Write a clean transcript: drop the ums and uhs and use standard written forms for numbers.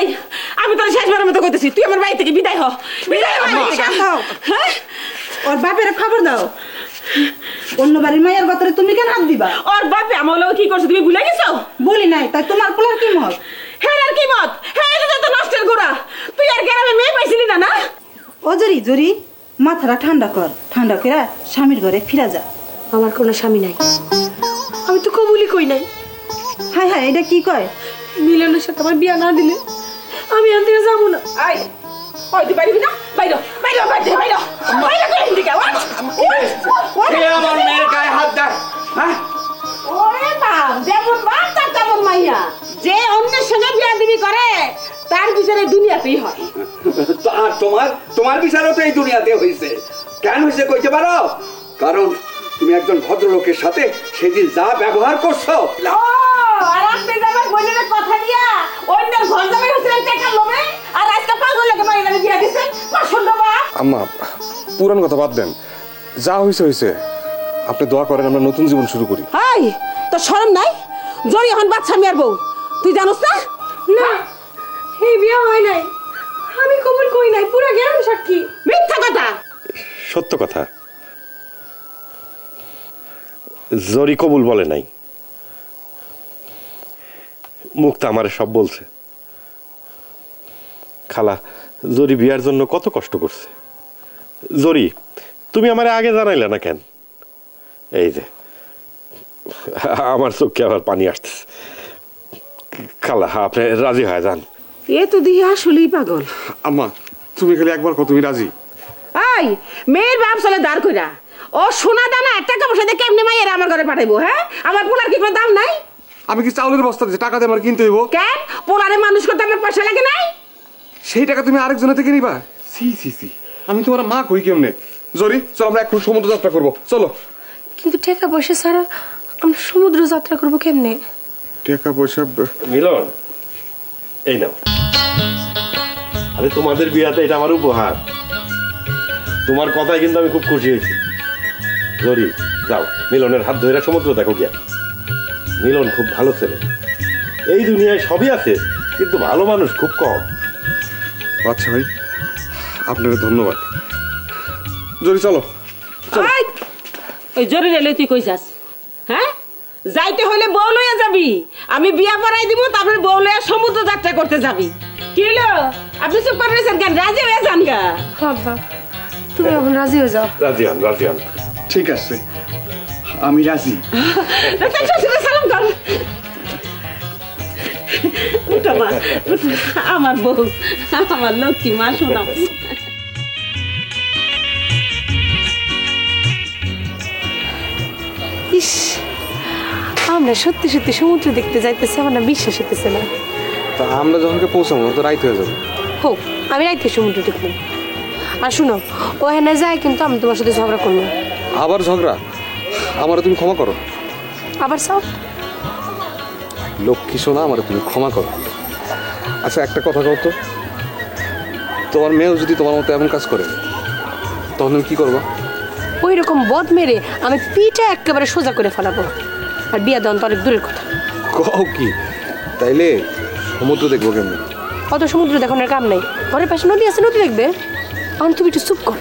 এই আমি তোর শেষবারের মতো কইতেছি তুই আমার বাড়ি থেকে বিদায় হ বিদায় হ হ্যাঁ ওর বাপের খবর দাও অন্য বাড়ির মায়ের বাতরে তুমি কেন হাত দিবা ওর বাপে আমার লোক কি করছে তুমি ভুলে গেছো বলি নাই তাই তোমার পোলার কি মত হ্যাঁ আর কি মত হ্যাঁ এটা তো নষ্টের গোড়া তুই আর গ্রামে মেয়ে পাইছিলি না না ও জরি মাথাটা ঠান্ডা কর ঠান্ডা করে স্বামীর ঘরে ফিরা যা আমার কোনো স্বামী নাই আমি তো কবুলই কই নাই হায় হায় এটা কি কয় মিলনের সাথে আমার বিয়া না দিলে আমি এখান থেকে যাবো না আই ওই তুই পারবি না বাইরো বাইরো বাইরো বাইরো বাইরো করে দিকে আমার মেয়ের গায়ে হাত দেয় হ্যাঁ ওরে বাপ যেমন বাপ তার তেমন মাইয়া যে অন্যের সঙ্গে বিয়া দিবি করে তার বিচারে দুনিয়াতেই হয় আর তোমার বিচারও তো এই দুনিয়াতে হয়েছে কেন হয়েছে কইতে পারো কারণ তুমি একজন ভদ্রলোকের সাথে সেদিন যা ব্যবহার করছো আর আপনি যাবেন বোনের কথা দিয়া অন্যের ঘর জামাই হচ্ছে টাকা লোভে আর আজকে পাগল লোকে বাড়ি বাড়ি বিয়া দিছেন পছন্দ বা আম্মা পুরান কথা বাদ দেন যা হয়েছে হয়েছে আপনি দোয়া করেন আমরা নতুন জীবন শুরু করি হাই তোর শরম নাই জরি এখন বাচ্চা মেয়ের বউ তুই জানোস না না এই বিয়া হয় নাই আমি কবুল কই নাই পুরো গ্রাম সাক্ষী মিথ্যা কথা সত্য কথা জরি কবুল বলে নাই মুক্তা আমারে সব বলছে খালা জরি বিয়ার জন্য কত কষ্ট করছে জরি তুমি আমারে আগে জানাইলে না কেন এই যে আমার চোখে আবার পানি আসতেছে খালা আপনি রাজি হয়ে যান এ তো দিহি আসলেই পাগল আম্মা তুমি খালি একবার কত তুমি রাজি আই মেয়ের বাপ চলে দাঁড় কইরা ও সোনা দানা টাকা পয়সা দিয়ে কেমনে মাইয়ের আমার ঘরে পাঠাইবো হ্যাঁ আমার পোলার কি কোনো দাম নাই আমি কি চাউলের বস্তা দিচ্ছি টাকা দিয়ে আমার কিনতে হইব কেন পোলারে মানুষ করতে আমার পয়সা লাগে নাই সেই টাকা তুমি আরেকজনের থেকে নিবা সি সি সি আমি তোমার মা কই কেমনে জরি চল আমরা এখন সমুদ্র যাত্রা করবো চলো কিন্তু টাকা পয়সা ছাড়া আমরা সমুদ্র যাত্রা করবো কেমনে টাকা পয়সা মিলন এই নাও আরে তোমাদের বিয়াতে এটা আমার উপহার তোমার কথায় কিন্তু আমি খুব খুশি হয়েছি জরি যাও মিলনের হাত ধরে সমুদ্র দেখো গিয়া মিলন খুব ভালো ছেলে এই দুনিয়ায় সবই আছে কিন্তু ভালো মানুষ খুব কম আচ্ছা ভাই আপনাকে ধন্যবাদ জরি চলো ওই জরি রেলে তুই কই যাস হ্যাঁ যাইতে হইলে বউ লইয়া যাবি আমি বিয়া পড়াই দিব তারপরে বউ লইয়া সমুদ্র যাত্রা করতে যাবি কি হলো আপনি চুপ করে রয়েছেন কেন রাজি হয়ে যান গা বাবা তুমি এখন রাজি হয়ে যাও রাজি হন ঠিক আছে আমি রাজি সালাম কর উঠো মা আমার বউ আমার লক্ষ্মী মা শোনাও ইস আমরা সত্যি সত্যি সমুদ্র দেখতে যাইতেছি আমার না বিশ্বাস হইতেছে না তা আমরা যখন পৌঁছাবো তো রাইত হয়ে যাবে হোক আমি রাইতে সমুদ্র দেখবো আর শুনো ও হেনে যায় কিন্তু আমি তোমার সাথে ঝগড়া করবো আবার ঝগড়া আমারে তুমি ক্ষমা করো আবার চাও লক্ষ্মী সোনা আমারে তুমি ক্ষমা করো আচ্ছা একটা কথা কও তো তোমার মেয়েও যদি তোমার মতো এমন কাজ করে তখন তুমি কি করবা ওই রকম বদ মেরে আমি পিঠা একেবারে সোজা করে ফেলাবো আর বিয়া দেওয়ান তো অনেক দূরের কথা কও কি তাইলে সমুদ্র দেখবো কেমনি অত সমুদ্র দেখানোর কাম নাই ঘরের পাশে নদী আছে নদী দেখবে এখন তুমি একটু চুপ কর